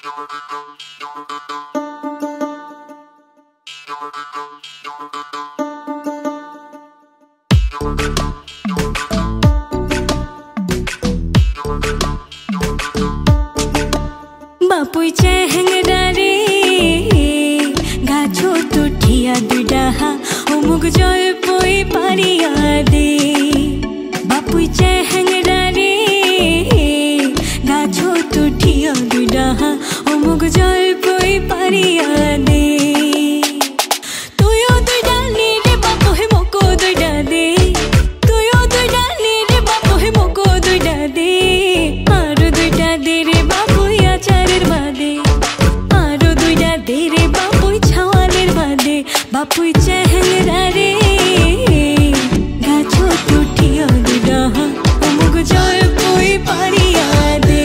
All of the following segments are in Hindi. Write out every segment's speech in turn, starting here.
बापुई चेहंगरा रे गाछो तो ठिया दुडाहा मुग जय पोई पारिया दे। बापुई चेहंगरा रे गाछो तो ठिया दुडाहा मुग जय पोई पारिया दे। तुयो दुडा ले रे बापु हे मोको दुडा दे। तुयो दुडा ले रे बापु हे मोको दुडा दे। आरो दुडा दे रे बापु आचारेर बादे। आरो दुइटा दे रे बापुई छावालेर बादे। बापुई चेहंगरा रे गाछो तो ठिया दुडाहा मुग जय पोई पारिया दे।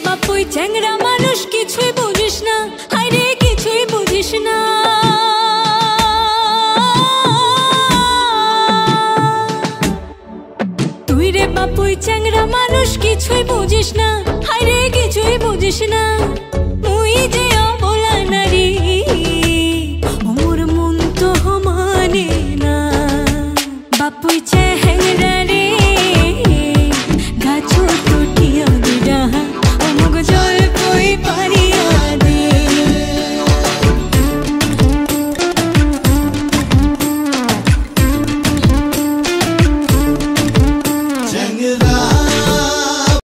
बापुई चेंगरा मानुष किछुई बुझिस ना। हाय रे किछुई बुझिस ना। तुई रे बापुई चेंगरा मानुष किछुई बुझिस ना। हाय रे किछुई बुझिस ना।